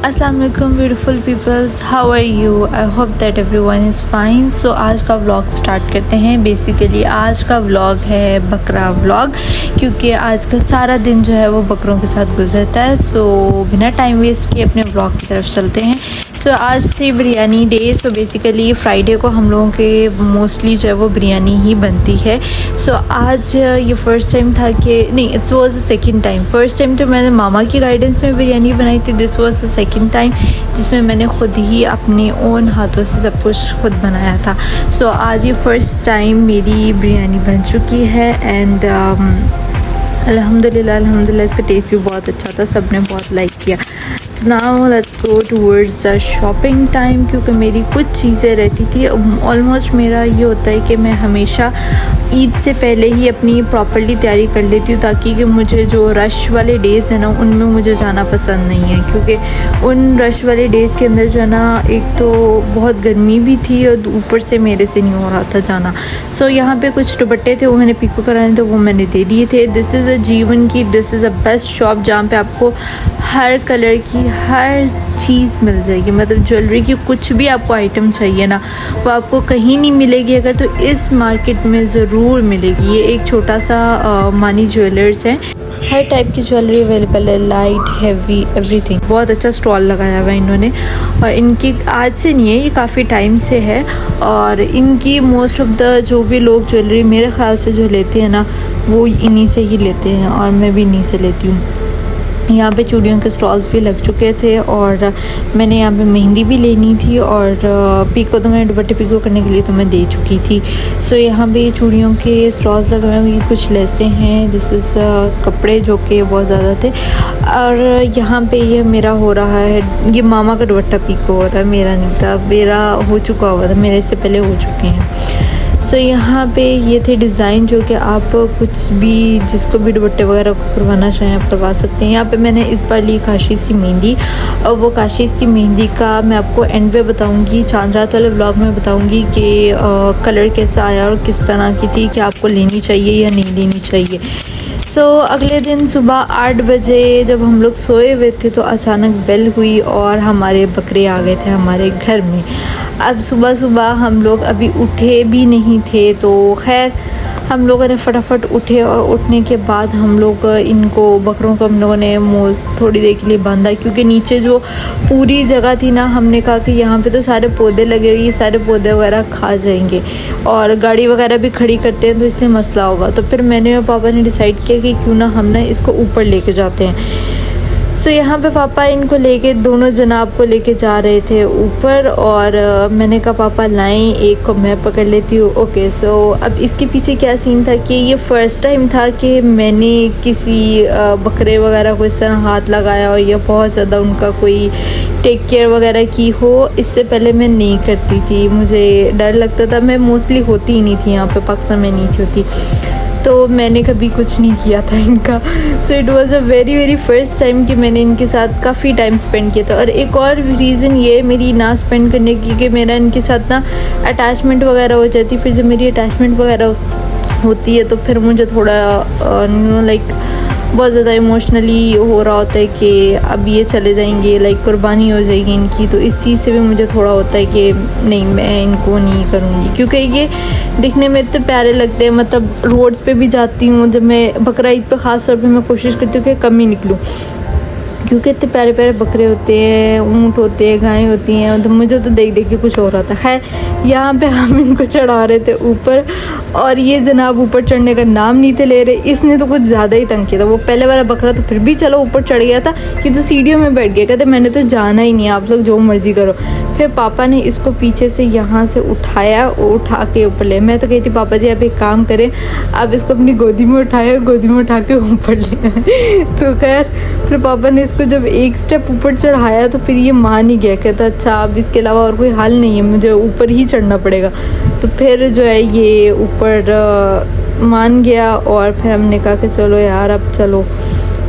अस्सलाम वालेकुम beautiful peoples, how are you? I hope that everyone is fine. So आज का व्लॉग स्टार्ट करते हैं। बेसिकली आज का व्लॉग है बकरा व्लॉग, क्योंकि आज का सारा दिन जो है वो बकरों के साथ गुजरता है। सो बिना टाइम वेस्ट किए अपने व्लॉग की तरफ चलते हैं। सो आज थी biryani day. So basically Friday को हम लोगों के मोस्टली जो है वो बिरयानी ही बनती है। सो आज ये फ़र्स्ट टाइम था कि नहीं, it's was the second time. First time तो मैंने मामा की गाइडेंस में बिरयानी बनाई थी। This was the second time जिसमें मैंने ख़ुद ही अपने ओन हाथों से सब कुछ खुद बनाया था। सो आज ये फ़र्स्ट टाइम मेरी बिरयानी बन चुकी है एंड अल्हम्दुलिल्लाह इसका टेस्ट भी बहुत अच्छा था, सब ने बहुत लाइक किया। So now let's go towards the shopping time, क्योंकि मेरी कुछ चीज़ें रहती थी। ऑलमोस्ट मेरा ये होता है कि मैं हमेशा ईद से पहले ही अपनी प्रॉपर्ली तैयारी कर लेती हूँ, ताकि कि मुझे जो रश वाले डेज़ हैं ना उनमें मुझे जाना पसंद नहीं है, क्योंकि उन रश वाले डेज़ के अंदर जो है ना एक तो बहुत गर्मी भी थी और ऊपर से मेरे से नहीं हो रहा था जाना। सो यहाँ पे कुछ दुपट्टे थे वो मैंने पिको कराने थे, वो मैंने दे दिए थे। दिस इज़ अ जीवन की, this is a best shop जहाँ पे आपको हर कलर की हर चीज़ मिल जाएगी। मतलब ज्वेलरी की कुछ भी आपको आइटम चाहिए ना, वो आपको कहीं नहीं मिलेगी अगर तो इस मार्केट में ज़रूर मिलेगी। ये एक छोटा सा मानी ज्वेलर्स है, हर टाइप की ज्वेलरी अवेलेबल है, लाइट हैवी एवरीथिंग। बहुत अच्छा स्टॉल लगाया हुआ है इन्होंने, और इनकी आज से नहीं है, ये काफ़ी टाइम से है। और इनकी मोस्ट ऑफ द जो भी लोग ज्वेलरी मेरे ख्याल से जो लेते हैं ना वो इन्हीं से ही लेते हैं, और मैं भी इन्हीं से लेती हूँ। यहाँ पे चूड़ियों के स्टॉल्स भी लग चुके थे और मैंने यहाँ पे मेहंदी भी लेनी थी, और पिको तो मैंने दुपट्टे पिको करने के लिए तो मैं दे चुकी थी। सो यहाँ पे चूड़ियों के स्टॉल्स लगे हुए हैं, कुछ लेसें हैं, दिस इज़ कपड़े जो कि बहुत ज़्यादा थे। और यहाँ पे ये मेरा हो रहा है, ये मामा का दुपट्टा पिको हो रहा है, मेरा नहीं था, मेरा हो चुका हुआ था, मेरे से पहले हो चुके हैं। सो यहाँ पे ये थे डिज़ाइन जो कि आप कुछ भी जिसको भी दुपट्टे वगैरह करवाना चाहें आप करवा सकते हैं। यहाँ पे मैंने इस बार ली काशीज़ की मेहंदी, और वो काशीज़ की मेहंदी का मैं आपको एंड पे बताऊँगी, चांद रात वाले व्लॉग में बताऊँगी कि कलर कैसा आया और किस तरह की थी, कि आपको लेनी चाहिए या नहीं लेनी चाहिए। सो अगले दिन सुबह 8 बजे जब हम लोग सोए हुए थे तो अचानक बेल हुई और हमारे बकरे आ गए थे हमारे घर में। अब सुबह सुबह हम लोग अभी उठे भी नहीं थे, तो खैर हम लोगों ने फटाफट उठे, और उठने के बाद हम लोग इनको बकरों को हम लोगों ने थोड़ी देर के लिए बांधा, क्योंकि नीचे जो पूरी जगह थी ना, हमने कहा कि यहाँ पे तो सारे पौधे लगे हुए, ये सारे पौधे वगैरह खा जाएंगे और गाड़ी वगैरह भी खड़ी करते हैं तो इसलिए मसला होगा। तो फिर मैंने और पापा ने डिसाइड किया कि क्यों ना हम ना इसको ऊपर लेके जाते हैं। सो यहाँ पे पापा इनको लेके, दोनों जनाब को लेके जा रहे थे ऊपर, और मैंने कहा पापा लाएं, एक को मैं पकड़ लेती हूँ। ओके, सो अब इसके पीछे क्या सीन था कि ये फ़र्स्ट टाइम था कि मैंने किसी बकरे वगैरह को इस तरह हाथ लगाया और ये बहुत ज़्यादा उनका कोई टेक केयर वगैरह की हो। इससे पहले मैं नहीं करती थी, मुझे डर लगता था, मैं मोस्टली होती ही नहीं थी यहाँ पे, पाकिस्तान में नहीं थी होती, तो मैंने कभी कुछ नहीं किया था इनका। So it was a very very first time कि मैंने इनके साथ काफ़ी टाइम स्पेंड किया था। और एक और रीज़न ये मेरी ना स्पेंड करने की कि मेरा इनके साथ ना अटैचमेंट वगैरह हो जाती, फिर जब मेरी अटैचमेंट वगैरह होती है तो फिर मुझे थोड़ा लाइक बहुत ज़्यादा इमोशनली हो रहा होता है कि अब ये चले जाएंगे, लाइक कुर्बानी हो जाएगी इनकी, तो इस चीज़ से भी मुझे थोड़ा होता है कि नहीं, मैं इनको नहीं करूँगी, क्योंकि ये दिखने में इतने प्यारे लगते हैं। मतलब रोड्स पे भी जाती हूँ जब मैं, बकरा ईद पे ख़ास तौर पे मैं कोशिश करती हूँ कि कम ही निकलूँ, क्योंकि इतने प्यारे प्यारे बकरे होते हैं, ऊँट होते हैं, गायें होती हैं, तो मुझे तो देख देख के कुछ हो रहा था। खैर यहाँ पे हम इनको चढ़ा रहे थे ऊपर, और ये जनाब ऊपर चढ़ने का नाम नहीं थे ले रहे। इसने तो कुछ ज़्यादा ही तंग किया था। वो पहले वाला बकरा तो फिर भी चलो ऊपर चढ़ गया था, ये तो सीढ़ियों में बैठ गया, कहते मैंने तो जाना ही नहीं है, आप लोग जो मर्ज़ी करो। फिर पापा ने इसको पीछे से यहाँ से उठाया और उठा के ऊपर ले। मैं तो कहती पापा जी आप एक काम करें, आप इसको अपनी गोदी में उठाए, गोदी में उठा के ऊपर ले। तो खैर फिर पापा ने इसको जब एक स्टेप ऊपर चढ़ाया तो फिर ये मान ही गया, कहता अच्छा अब इसके अलावा और कोई हाल नहीं है, मुझे ऊपर ही चढ़ना पड़ेगा। तो फिर जो है ये ऊपर मान गया, और फिर हमने कहा कि चलो यार अब चलो,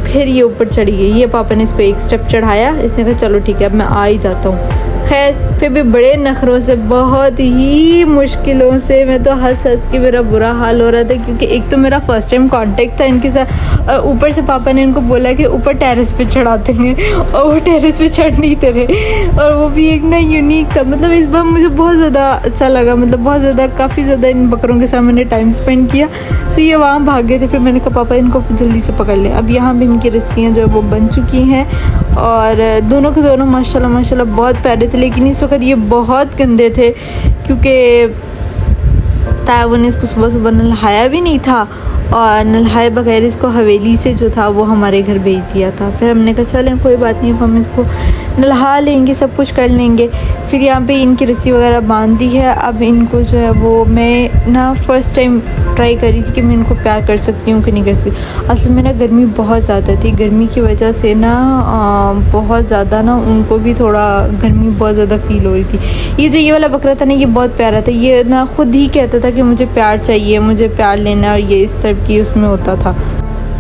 फिर ये ऊपर चढ़ी गई। ये पापा ने इसको एक स्टेप चढ़ाया, इसने कहा चलो ठीक है अब मैं आ ही जाता हूँ। खैर फिर भी बड़े नखरों से, बहुत ही मुश्किलों से, मैं तो हंस हंस के मेरा बुरा हाल हो रहा था, क्योंकि एक तो मेरा फर्स्ट टाइम कांटेक्ट था इनके साथ, और ऊपर से पापा ने इनको बोला कि ऊपर टेरेस पे चढ़ाते हैं, और वो टेरेस पे चढ़ नहीं रहे, और वो भी एक ना यूनिक था। मतलब इस बार मुझे बहुत ज़्यादा अच्छा लगा, मतलब बहुत ज़्यादा, काफ़ी ज़्यादा इन बकरों के साथ मैंने टाइम स्पेंड किया। तो ये वहाँ भाग गए थे, फिर मैंने कहा पापा इनको जल्दी से पकड़ ले। अब यहाँ भी इनकी रस्सियाँ जो है वो बन चुकी हैं, और दोनों के दोनों माशाल्लाह माशाल्लाह बहुत प्यारे थे। लेकिन इस वक्त ये बहुत गंदे थे, क्योंकि ताया ने इसको सुबह सुबह नहलाया भी नहीं था, और नहलाए बगैर इसको हवेली से जो था वो हमारे घर भेज दिया था। फिर हमने कहा चलें कोई बात नहीं, हम इसको नहला लेंगे, सब कुछ कर लेंगे। फिर यहाँ पे इनकी रस्सी वगैरह बांध दी है। अब इनको जो है वो मैं ना फर्स्ट टाइम ट्राई करी थी कि मैं इनको प्यार कर सकती हूँ कि नहीं कर सकती। असल में ना गर्मी बहुत ज़्यादा थी, गर्मी की वजह से ना बहुत ज़्यादा ना उनको भी थोड़ा गर्मी बहुत ज़्यादा फील हो रही थी। ये वाला बकरा था ना, ये बहुत प्यारा था, ये ना खुद ही कहता था कि मुझे प्यार चाहिए, मुझे प्यार लेना, और ये इस टाइप की उसमें होता था।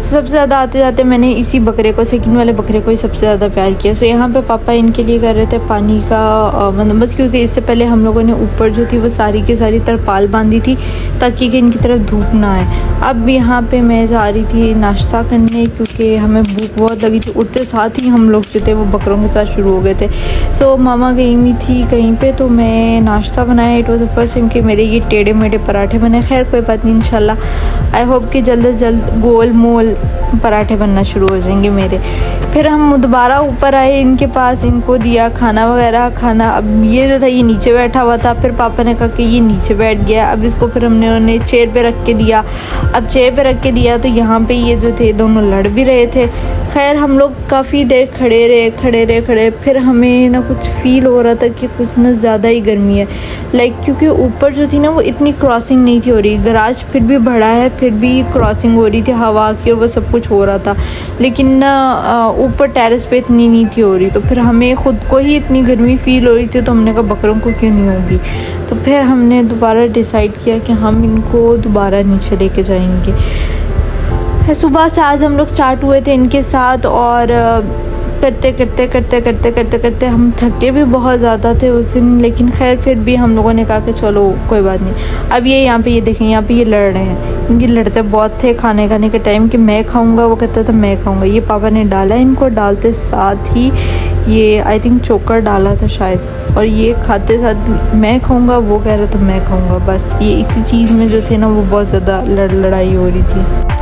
सबसे ज़्यादा आते जाते मैंने इसी बकरे को, सेकंड वाले बकरे को ही सबसे ज़्यादा प्यार किया। सो यहाँ पे पापा इनके लिए कर रहे थे पानी का बंदोबस्त, क्योंकि इससे पहले हम लोगों ने ऊपर जो थी वो सारी की सारी तरपाल बांधी थी, ताकि कि इनकी तरफ धूप ना आए। अब यहाँ पे मैं जा रही थी नाश्ता करने, क्योंकि हमें भूख बहुत लगी थी। उठते साथ ही हम लोग जो थे वो बकरों के साथ शुरू हो गए थे। सो मामा गई हुई थी कहीं पे, तो मैं नाश्ता बनाया। It was the first time कि मेरे ये टेढ़े मेढ़े पराठे बने। खैर कोई बात नहीं, इंशाल्लाह आई होप कि जल्द से जल्द गोल मोल पराठे बनना शुरू हो जाएंगे मेरे। फिर हम दोबारा ऊपर आए इनके पास, इनको दिया खाना वगैरह खाना। अब ये जो था ये नीचे बैठा हुआ था, फिर पापा ने कहा कि ये नीचे बैठ गया। अब इसको फिर हमने उन्हें चेयर पे रख के दिया। अब चेयर पे रख के दिया तो यहाँ पे ये जो थे दोनों लड़ भी रहे थे। खैर हम लोग काफ़ी देर खड़े रहे। फिर हमें ना कुछ फील हो रहा था कि कुछ ना ज़्यादा ही गर्मी है, लाइक क्योंकि ऊपर जो थी ना वो इतनी क्रॉसिंग नहीं थी हो रही। गराज फिर भी बड़ा है, फिर भी क्रॉसिंग हो रही थी हवा की, और वो सब कुछ हो रहा था, लेकिन ना ऊपर टेरेस पे इतनी नहीं थी हो रही। तो फिर हमें ख़ुद को ही इतनी गर्मी फील हो रही थी, तो हमने कहा बकरों को क्यों नहीं होगी। तो फिर हमने दोबारा डिसाइड किया कि हम इनको दोबारा नीचे लेके जाएंगे। सुबह से आज हम लोग स्टार्ट हुए थे इनके साथ, और करते हम थके भी बहुत ज़्यादा थे उस दिन। लेकिन खैर फिर भी हम लोगों ने कहा कि चलो कोई बात नहीं। अब ये यहाँ पे ये देखें, यहाँ पे ये लड़ रहे हैं। इनकी लड़ते बहुत थे खाने के टाइम कि मैं खाऊंगा, वो कहता था मैं खाऊंगा। ये पापा ने डाला, इनको डालते साथ ही ये आई थिंक चोकर डाला था शायद, और ये खाते साथ मैं खाऊंगा, वो कह रहा था मैं खाऊंगा। बस ये इसी चीज़ में जो थे ना वो बहुत ज़्यादा लड़ाई हो रही थी।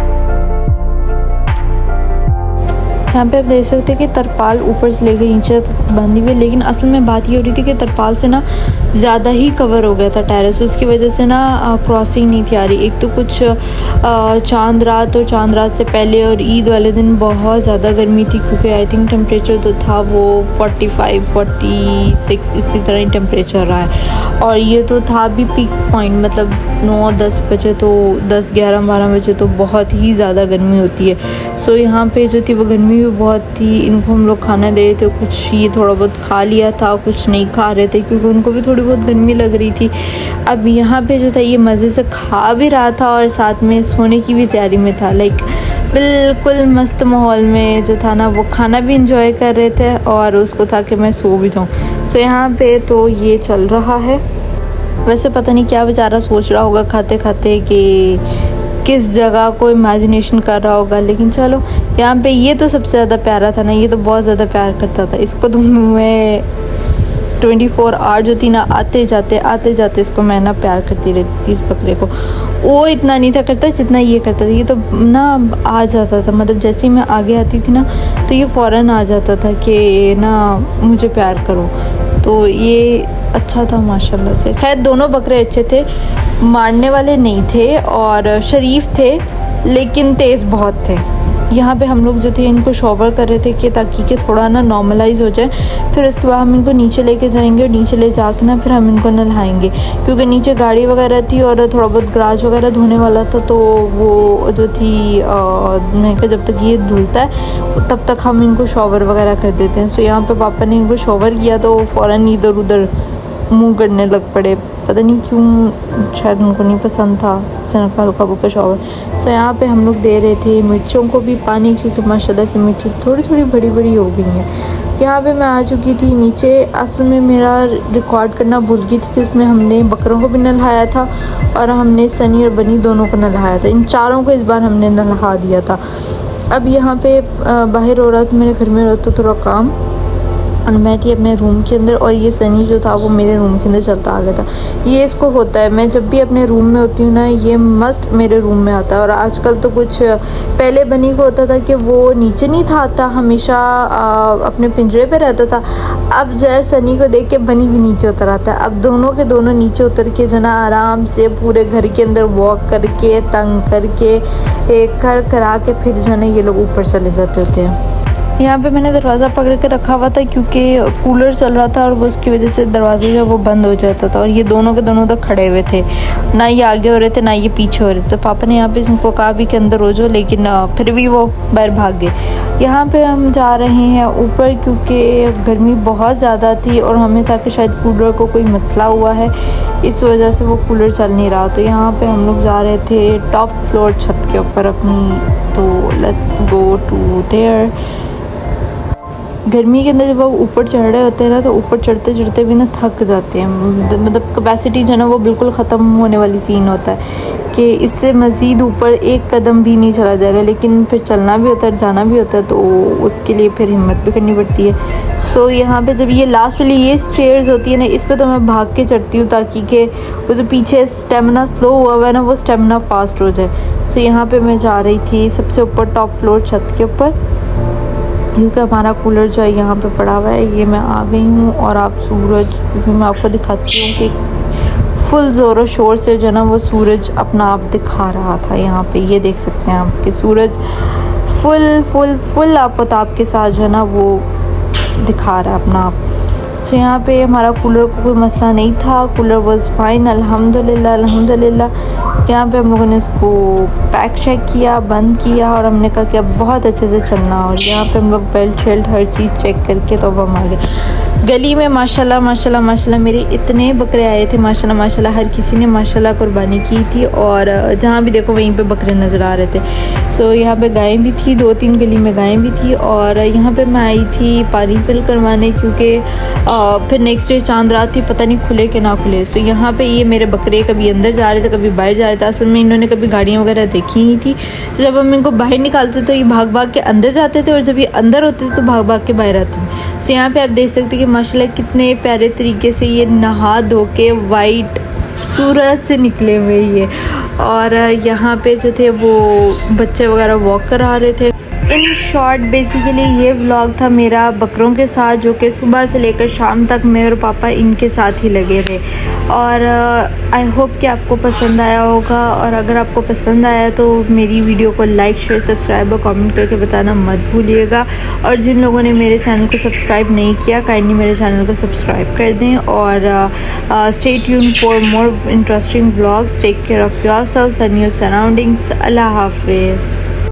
यहाँ पे आप देख सकते हैं कि तरपाल ऊपर से लेकर नीचे तक बांधी हुई है, लेकिन असल में बात ये हो रही थी कि तरपाल से ना ज़्यादा ही कवर हो गया था टेरेस, उसकी वजह से ना क्रॉसिंग नहीं थी आ रही। एक तो कुछ चांद रात और चांद रात से पहले और ईद वाले दिन बहुत ज़्यादा गर्मी थी, क्योंकि आई थिंक टेम्परेचर तो था वो 45 46 इसी तरह ही टेम्परेचर रहा है। और ये तो था भी पीक पॉइंट, मतलब 9-10 बजे तो 10-11-12 बजे तो बहुत ही ज़्यादा गर्मी होती है। सो यहाँ पे जो थी वो गर्मी भी बहुत थी। इनको हम लोग खाना दे रहे थे, कुछ ये थोड़ा बहुत खा लिया था, कुछ नहीं खा रहे थे, क्योंकि उनको भी थोड़ी बहुत गर्मी लग रही थी। अब यहाँ पे जो था ये मज़े से खा भी रहा था, और साथ में सोने की भी तैयारी में था। लाइक बिल्कुल मस्त माहौल में जो था ना वो खाना भी इंजॉय कर रहे थे, और उसको था कि मैं सो भी जाऊँ। सो यहाँ पे तो ये चल रहा है। वैसे पता नहीं क्या बेचारा सोच रहा होगा खाते खाते कि किस जगह को इमेजिनेशन कर रहा होगा, लेकिन चलो यहाँ पे ये तो सबसे ज़्यादा प्यारा था ना, ये तो बहुत ज़्यादा प्यार करता था। इसको तो मैं 24 आवर जो थी ना आते जाते इसको मैं ना प्यार करती रहती थी इस बकरे को। वो इतना नहीं था करता जितना ये करता था। ये तो ना आ जाता था, मतलब जैसे ही मैं आगे आती थी ना तो ये फ़ौरन आ जाता था कि ना मुझे प्यार करो। तो ये अच्छा था माशाल्लाह से। खैर दोनों बकरे अच्छे थे, मारने वाले नहीं थे और शरीफ थे, लेकिन तेज़ बहुत थे। यहाँ पे हम लोग जो थे इनको शॉवर कर रहे थे कि ताकि कि थोड़ा ना नॉर्मलाइज हो जाए। फिर उसके बाद हम इनको नीचे लेके जाएंगे, और नीचे ले जाकर ना फिर हम इनको नहलाएंगे, क्योंकि नीचे गाड़ी वगैरह थी और थोड़ा बहुत गराज वगैरह धोने वाला था। तो वो जो थी मैं कहा जब तक ये धुलता है तब तक हम इनको शॉवर वगैरह कर देते हैं। सो यहाँ पर पापा ने इनको शॉवर किया तो फ़ौरन इधर उधर मुँह करने लग पड़े, पता नहीं क्यों, शायद उनको नहीं पसंद था हल्का हल्का शॉवर। सो यहाँ पे हम लोग दे रहे थे मिर्चों को भी पानी, क्योंकि माशाल्लाह से मिर्ची थोड़ी थोड़ी बड़ी बड़ी हो गई हैं। यहाँ पे मैं आ चुकी थी नीचे। असल में मेरा रिकॉर्ड करना भूल गई थी, जिसमें हमने बकरों को भी नहलाया था और हमने सनी और बनी दोनों को नहलाया था। इन चारों को इस बार हमने नहला दिया था। अब यहाँ पे बाहर हो रहा था, मेरे घर में रहता थोड़ा काम, और मैं थी अपने रूम के अंदर, और ये सनी जो था वो मेरे रूम के अंदर चलता आ गया था। ये इसको होता है, मैं जब भी अपने रूम में होती हूँ ना, ये मस्त मेरे रूम में आता है। और आजकल तो कुछ पहले बनी को होता था कि वो नीचे नहीं था आता, हमेशा अपने पिंजरे पे रहता था। अब जो है सनी को देख के बनी भी नीचे उतर आता है। अब दोनों के दोनों नीचे उतर के जना आराम से पूरे घर के अंदर वॉक करके तंग करके एक करा के फिर जो है ये लोग ऊपर चले जाते होते हैं। यहाँ पे मैंने दरवाज़ा पकड़ के रखा हुआ था क्योंकि कूलर चल रहा था और वो उसकी वजह से दरवाज़ा जो वो बंद हो जाता था। और ये दोनों के दोनों तक खड़े हुए थे, ना ये आगे हो रहे थे ना ये पीछे हो रहे थे। तो पापा ने यहाँ पे इनको कहा भी कि अंदर हो जाओ, लेकिन फिर भी वो बाहर भाग गए। यहाँ पे हम जा रहे हैं ऊपर क्योंकि गर्मी बहुत ज़्यादा थी और हमें था कि शायद कूलर को कोई मसला हुआ है, इस वजह से वो कूलर चल नहीं रहा। तो यहाँ पे हम लोग जा रहे थे टॉप फ्लोर छत के ऊपर अपनी। तो लेट्स गो टू देयर। गर्मी के अंदर जब वो ऊपर चढ़ रहे होते हैं ना, तो ऊपर चढ़ते चढ़ते भी ना थक जाते हैं। मतलब कैपेसिटी जो है ना वो बिल्कुल ख़त्म होने वाली सीन होता है कि इससे मज़ीद ऊपर एक कदम भी नहीं चला जाएगा। लेकिन फिर चलना भी होता है, जाना भी होता है, तो उसके लिए फिर हिम्मत भी करनी पड़ती है। सो यहाँ पे जब ये लास्ट वाली ये स्टेयर्स होती है ना, इस पर तो मैं भाग के चढ़ती हूँ ताकि कि वो जो पीछे स्टेमिना स्लो हुआ है ना, वो स्टेमिना फास्ट हो जाए। सो यहाँ पे मैं जा रही थी सबसे ऊपर टॉप फ्लोर छत के ऊपर, क्योंकि हमारा कूलर जो है यहाँ पे पड़ा हुआ है। ये मैं आ गई हूँ और आप सूरज, क्योंकि मैं आपको दिखाती हूँ कि फुल ज़ोर शोर से जो ना वो सूरज अपना आप दिखा रहा था। यहाँ पे ये देख सकते हैं आप कि सूरज फुल फुल फुल आपताब के साथ जो है ना वो दिखा रहा है अपना आप। सो यहाँ पे हमारा कूलर को कोई मसला नहीं था, कूलर वाज फाइन अल्हम्दुलिल्लाह अल्हम्दुलिल्लाह। यहाँ पे हम लोगों ने इसको पैक शैक किया, बंद किया, और हमने कहा कि अब बहुत अच्छे से चलना। और यहाँ पे हम लोग बेल्ट शेल्ट हर चीज़ चेक करके तो अब हम आ गए। गली में माशाल्लाह माशाल्लाह माशाल्लाह मेरे इतने बकरे आए थे, माशाल्लाह माशाल्लाह हर किसी ने माशाल्लाह कुर्बानी की थी, और जहाँ भी देखो वहीं पे बकरे नज़र आ रहे थे। सो यहाँ पे गायें भी थी, 2-3 गली में गायें भी थी। और यहाँ पे मैं आई थी पानी फिल करवाने, क्योंकि फिर नेक्स्ट डे चांद रात थी, पता नहीं खुले कि ना खुले। सो यहाँ पे ये मेरे बकरे कभी अंदर जा रहे थे कभी बाहर जा रहे थे। असल में इन्होंने कभी गाड़ियाँ वगैरह देखी ही थी, तो जब हम इनको बाहर निकालते तो ये भाग भाग के अंदर जाते थे, और जब ये अंदर होते थे तो भाग भाग के बाहर आते थे। सो यहाँ पे आप देख सकते हैं कि माशाल्लाह कितने प्यारे तरीके से ये नहा धो के वाइट सूरज से निकले हुए ये। और यहाँ पे जो थे वो बच्चे वगैरह वॉक करा रहे थे। इन शॉर्ट बेसिकली ये व्लॉग था मेरा बकरों के साथ, जो कि सुबह से लेकर शाम तक मैं और पापा इनके साथ ही लगे रहे। और आई होप कि आपको पसंद आया होगा, और अगर आपको पसंद आया तो मेरी वीडियो को लाइक शेयर सब्सक्राइब और कमेंट करके बताना मत भूलिएगा। और जिन लोगों ने मेरे चैनल को सब्सक्राइब नहीं किया, काइंडली मेरे चैनल को सब्सक्राइब कर दें। और stay tuned for more interesting vlogs. Take care of yourselves and your surroundings. अल्लाह हाफिज़।